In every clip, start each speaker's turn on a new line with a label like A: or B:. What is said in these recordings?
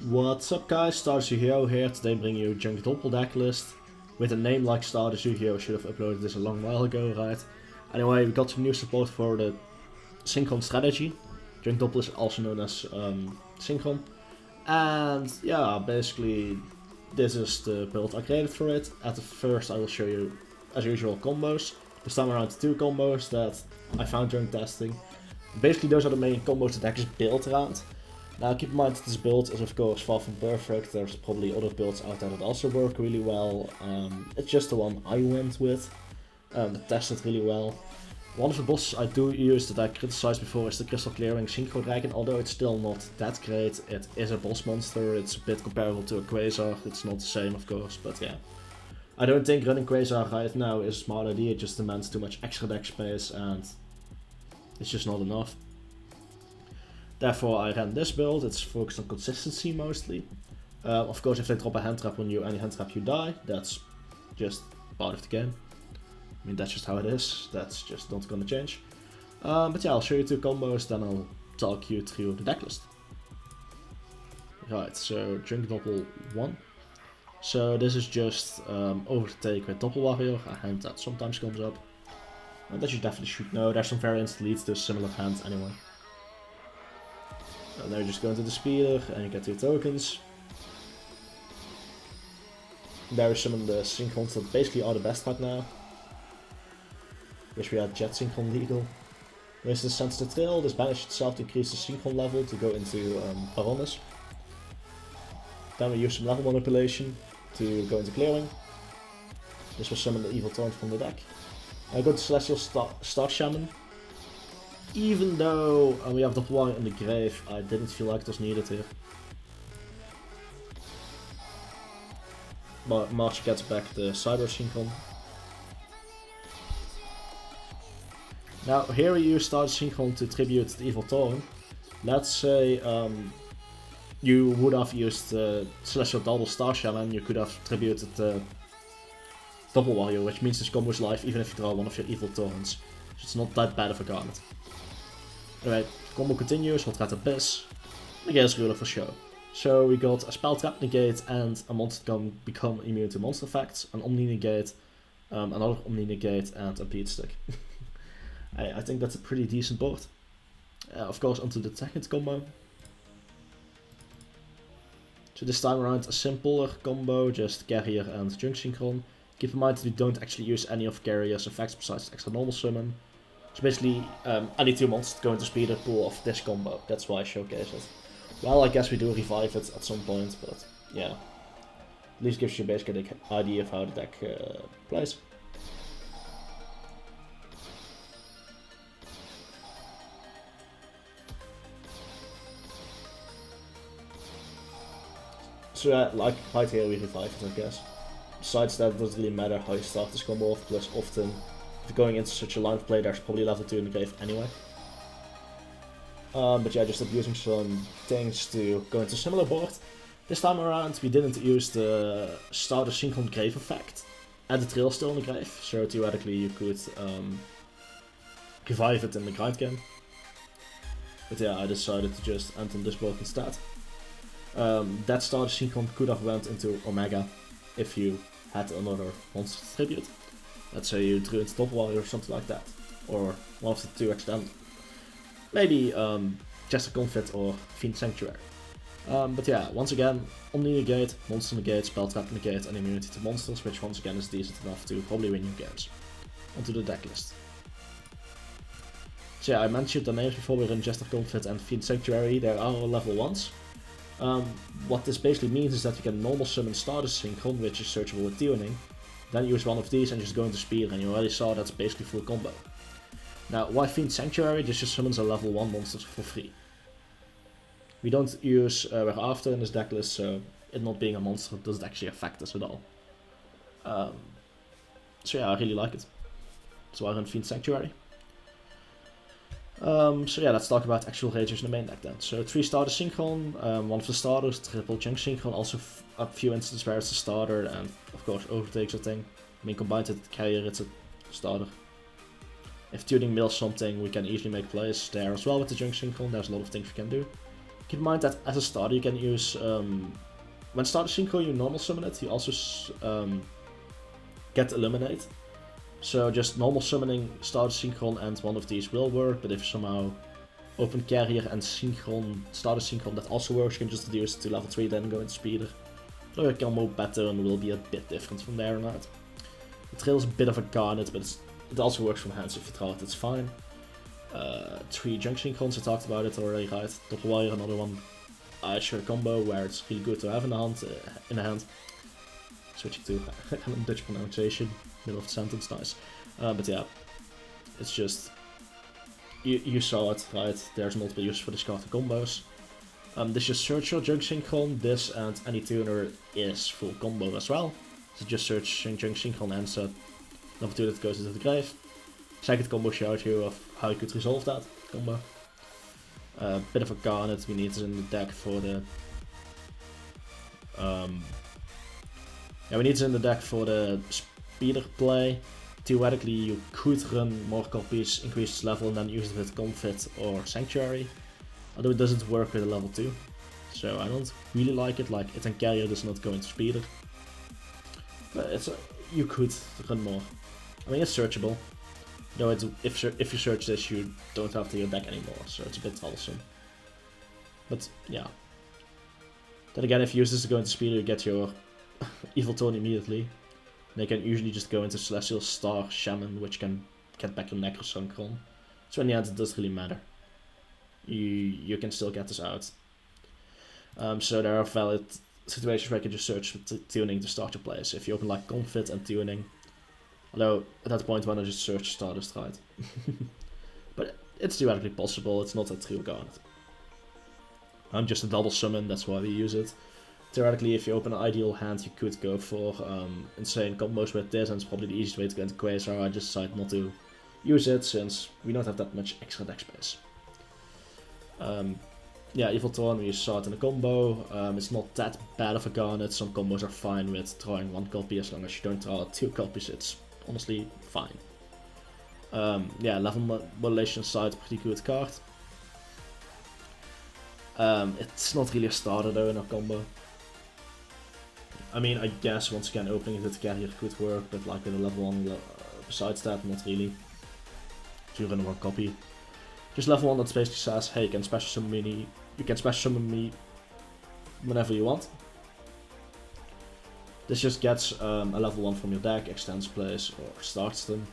A: What's up guys, StardustYGO here, today bringing you Junk Doppel deck list. With a name like StardustYGO, should have uploaded this a long while ago, right? Anyway, we got some new support for the Synchron strategy. Junk Doppel is also known as Synchron. And yeah, basically this is the build I created for it. At the first I will show you, as usual, combos. This time around 2 combos that I found during testing. Basically those are the main combos the deck is built around. Now keep in mind that this build is of course far from perfect, there's probably other builds out there that also work really well. It's just the one I went with, that tested really well. One of the bosses I do use that I criticized before is the Crystal Clearing Synchro Dragon, although it's still not that great. It is a boss monster, it's a bit comparable to a Quasar, it's not the same of course, but yeah. I don't think running Quasar right now is a smart idea, it just demands too much extra deck space and it's just not enough. Therefore I ran this build, it's focused on consistency mostly. Of course if they drop a hand trap on you and hand trap you die, that's just part of the game. I mean that's just how it is, that's just not gonna change. But yeah, I'll show you 2 combos, then I'll talk you through the deck list. Right, so Junk Doppel 1. So this is just Overtake with Doppel Warrior, a hand that sometimes comes up. And that you definitely should know, there's some variants that leads to a similar hand anyway. And now you just go into the speeder and you get 2 tokens. There is some of the Synchrons that basically are the best right now. Wish we had Jet Synchron legal. There's the Sense the Trail, this banished itself to increase the Synchron level to go into Baroness. Then we use some level manipulation to go into clearing. This will summon the evil taunt from the deck. I go to Celestial Star Shaman. Even though we have Doppel Warrior in the grave, I didn't feel like it was needed here. But March gets back the Cyber Synchron. Now here we use StardustYGO to tribute the evil taunt. Let's say you would have used Celestial Double Star Shaman, you could have tributed the Doppel Warrior, which means this combo is live even if you draw one of your evil taunts. So it's not that bad of a card. Alright, combo continues, Hot Red Abyss, Negates Ruler for show. So we got a Spell Trap Negate and a monster can become immune to monster effects, an Omni Negate, another Omni Negate and a Beat Stick. I think that's a pretty decent board. Of course onto the second combo. So this time around a simpler combo, just Carrier and Junk Synchron. Keep in mind that we don't actually use any of Carrier's effects besides extra normal summon. So basically, any 2 monsters go into speeder pool of this combo, that's why I showcase it. Well, I guess we do revive it at some point, but yeah. At least gives you a basic idea of how the deck plays. So like right here we revive it, I guess. Besides that, it doesn't really matter how you start this combo off, plus often if you're going into such a line of play, there's probably level 2 in the grave anyway. But yeah, just abusing some things to go into a similar board. This time around we didn't use the StardustYGO grave effect and the trail still in the grave, so theoretically you could revive it in the grind game. But yeah, I decided to just end on this board instead. That StardustYGO could have went into Omega if you had another monster tribute. Let's say you drew into Doppel Warrior or something like that, or one of the 2 extended. Maybe Jester Confit or Fiend Sanctuary. But yeah, once again, Omni Negate, Monster Negate, Spell Trap Negate and immunity to monsters, which once again is decent enough to probably win you games. Onto the deck list. So yeah, I mentioned the names before, we run Jester Confit and Fiend Sanctuary, they are all level 1s. What this basically means is that you can normal summon StardustYGO, which is searchable with tuning, then use one of these and just go into speed, and you already saw that's basically full combo. Now, why Fiend Sanctuary? This just summons a level 1 monster for free. We don't use We're After in this deck list, so it not being a monster doesn't actually affect us at all. So yeah, I really like it. So I run Fiend Sanctuary. So yeah, let's talk about actual rages in the main deck then. So 3 StardustYGO, one of the starters, triple Junk Synchron, also a few instances where it's a starter, and of course Overtake's a thing. I mean, combined with Carrier, it's a starter. If tuning mills something, we can easily make plays there as well with the Junk Synchron, there's a lot of things we can do. Keep in mind that as a starter you can use, when Stardust Synchro you normal summon it, you also get Eliminate. So just normal summoning Stardust Synchron and one of these will work, but if somehow open Carrier and Synchron, Stardust Synchron that also works, you can just reduce it to level 3 then go into Speeder. So your combo pattern will be a bit different from there on out. The trail is a bit of a garnet, but it also works from hands if you draw it, it's fine. 3 Junk Synchrons, I talked about it already, right? Doppel Wire, another one. Sure combo where it's really good to have in the hand. Switching to Dutch pronunciation, middle of the sentence, nice. But yeah, it's just, you saw it, right? There's multiple uses for this card and combos. This just search your Junk Synchron, this and any tuner is full combo as well. So just search Junk Synchron and set level 2 that goes into the grave. Second combo showed you of how you could resolve that combo. Bit of a garnet, we need it in the deck for the we need it in the deck for the speeder play. Theoretically you could run more copies, increase its level and then use it with Confit or Sanctuary. Although it doesn't work with a level 2. So I don't really like it, like it and Carrier does not go into speeder. But you could run more. I mean it's searchable. Though if you search this you don't have to your deck anymore, so it's a bit troublesome. But yeah. Then again, if you use this to go into speeder you get your Evil Tone immediately. They can usually just go into Celestial Star Shaman, which can get back your Necro Synchron. So in the end it doesn't really matter. You can still get this out. So there are valid situations where you can just search for tuning to start your plays. If you open like Confit and tuning, although at that point why not just search Stardust, right? But it's theoretically possible, it's not a true garnet. Just a double summon, that's why we use it. Theoretically, if you open an ideal hand, you could go for insane combos with this, and it's probably the easiest way to go into Quasar. I just decided not to use it, since we don't have that much extra deck space. Yeah, Evil Thorn, we saw it in a combo. It's not that bad of a garnet, some combos are fine with drawing 1 copy, as long as you don't draw 2 copies, it's honestly fine. Yeah, level modulation side, pretty good card. It's not really a starter though in a combo. I mean, I guess once again opening it with Carrier could work, but like with a level 1 besides that, not really. So you run 1 copy. Just level 1 that basically says, hey, you can special summon me whenever you want. This just gets a level 1 from your deck, extends plays or starts them.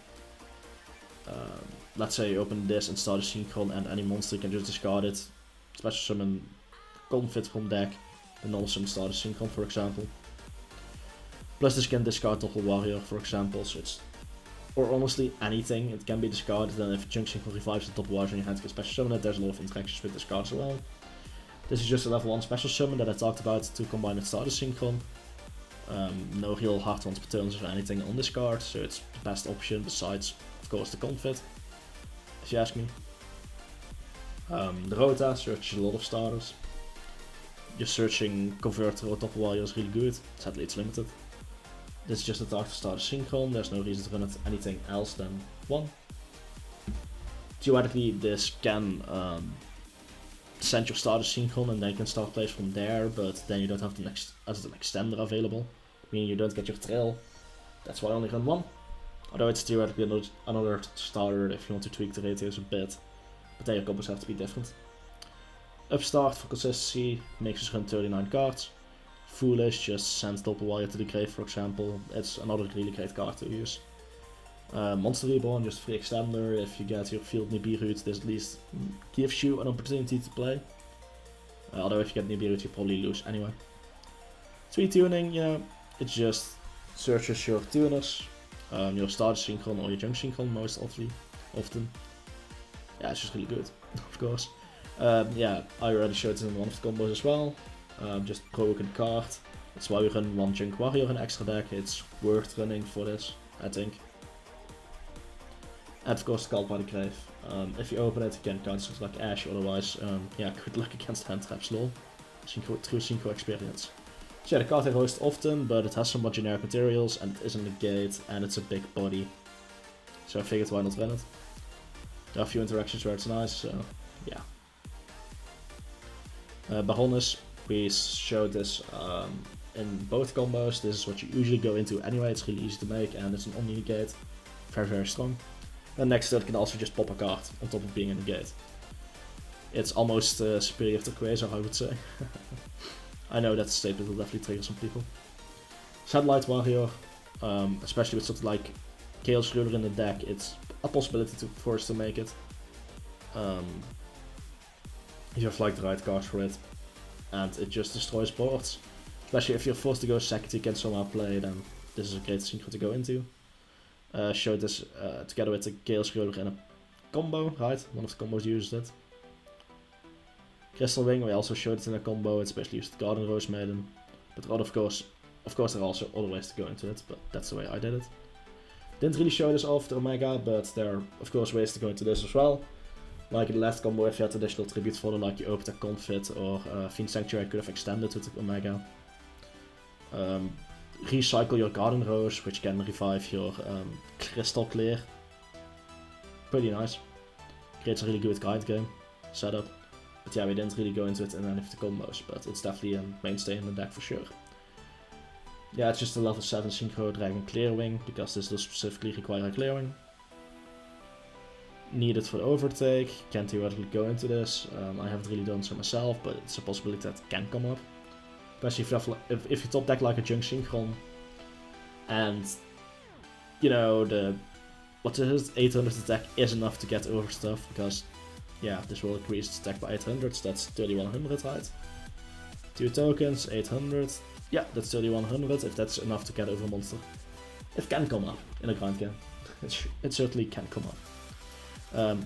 A: Let's say you open this and start a Synchron and any monster can just discard it. Special summon Confit from deck, then also start a Synchron for example. Plus this can discard Doppel Warrior for example, so it's, or honestly anything, it can be discarded, and if Junk Synchron revives the Doppel Warrior in your hand, you can special summon it. There's a lot of interactions with this card as well. This is just a level 1 special summon that I talked about to combine with Stardust Synchron. No real hard ones per turns or anything on this card, so it's the best option besides, of course, the Confit, if you ask me. The Rota searches a lot of starters. Just searching Converter or Doppel Warrior is really good, sadly it's limited. This is just a target for Stardust Synchron, there's no reason to run it anything else than 1. Theoretically this can send your Stardust Synchron and then you can start plays from there, but then you don't have the next as an extender available, meaning you don't get your trail. That's why I only run 1. Although it's theoretically another starter if you want to tweak the ratios a bit, but then your combos have to be different. Upstart for consistency makes us run 39 cards. Foolish just sends Doppel Warrior to the grave for example, it's another really great card to use. Monster Reborn, just free extender, if you get your field Nibiru, this at least gives you an opportunity to play. Although if you get Nibiru you probably lose anyway. 3 tuning, yeah, it just searches your tuners, your Stardust Synchron or your Junk Synchron most often. Yeah, it's just really good, of course. Yeah, I already showed it in one of the combos as well. Just broken card. That's why we run 1 Junk Warrior in extra deck. It's worth running for this, I think. And of course, Called by the Grave. If you open it, you can count something like Ash. Otherwise, yeah, good luck against hand traps, lol. True Synchro experience. So yeah, the card I host often, but it has somewhat generic materials and it isn't a gate and it's a big body. So I figured why not run it. There are a few interactions where it's nice, so yeah. Baroness, we showed this in both combos. This is what you usually go into anyway. It's really easy to make and it's an omni-negate. Very strong. And next to it can also just pop a card on top of being a negate. It's almost superior to Quasar, I would say. I know that statement will definitely trigger some people. Satellite Warrior, especially with something like Chaos Ruler in the deck, it's a possibility for us to make it. You have like the right cards for it, and it just destroys boards. Especially if you're forced to go second, you can somehow play, then this is a great synchro to go into. Showed this together with the Chaos Ruler in a combo, right? One of the combos used it. Crystal Wing, we also showed it in a combo, especially used Garden Rose Maiden. But of course there are also other ways to go into it, but that's the way I did it. Didn't really show this off the Omega, but there are of course ways to go into this as well. Like in the last combo, if you had additional tribute fodder like your Overtake Confit or Fiend Sanctuary could have extended with the Omega. Recycle your Garden Rose, which can revive your Crystal Clear. Pretty nice. Creates a really good guide game setup. But yeah, we didn't really go into it in any of the combos, but it's definitely a mainstay in the deck for sure. Yeah, it's just a level 7 Synchro Dragon Clearwing, because this does specifically require a Clearwing. Needed for the Overtake, can theoretically go into this. I haven't really done so myself, but it's a possibility that can come up. Especially if you top deck like a Junk Synchron, and you know what is 800 attack is enough to get over stuff, because yeah, this will increase its attack by 800, so that's 3100, right? 2 tokens, 800, yeah, that's 3100, if that's enough to get over a monster. It can come up in a grind game. It certainly can come up.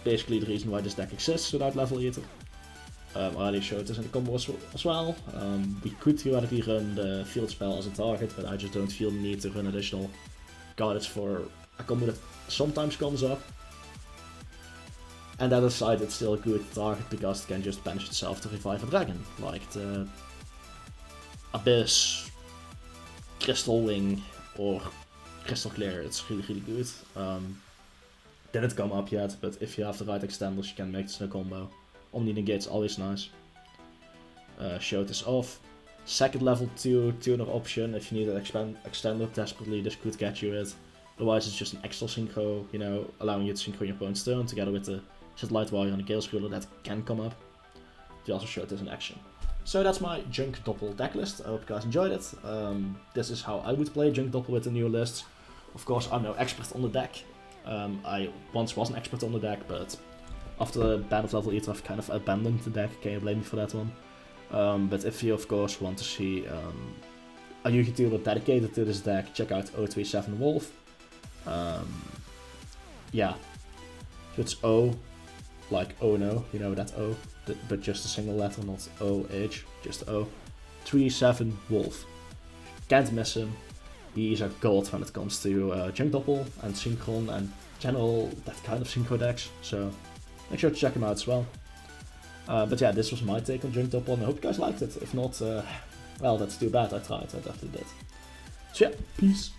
A: Basically the reason why this deck exists without Level Eater. I already showed this in the combo as well. We could theoretically run the field spell as a target, but I just don't feel the need to run additional guards for a combo that sometimes comes up. And that aside, it's still a good target because it can just banish itself to revive a dragon, like the Abyss, Crystal Wing, or Crystal Clear. It's really good. Didn't come up yet, but if you have the right extenders, you can make this in a combo. Omni Negate's always nice. Showed this off. Second level 2 tuner option, if you need an extender desperately, this could get you it. Otherwise it's just an extra synchro, you know, allowing you to synchro your opponent's turn together with the Satellite Warrior and the Chaos Ruler that can come up. They also showed this in action. So that's my Junk Doppel deck list. I hope you guys enjoyed it. This is how I would play Junk Doppel with the new lists. Of course, I'm no expert on the deck. I once was an expert on the deck, but after the ban of Level Eater, I've kind of abandoned the deck. Can you blame me for that one? But if you, of course, want to see a Yu-Gi tutor dedicated to this deck, check out 037 Wolf. Yeah, so it's O, like oh no, you know that O, but just a single letter, not O-H, just O. 37 Wolf. Can't miss him. He's a gold when it comes to Junk Doppel and Synchron and general that kind of synchro decks, so make sure to check him out as well. But yeah, this was my take on Junk Doppel, and I hope you guys liked it. If not, well, that's too bad. I tried, I definitely did. So yeah, peace.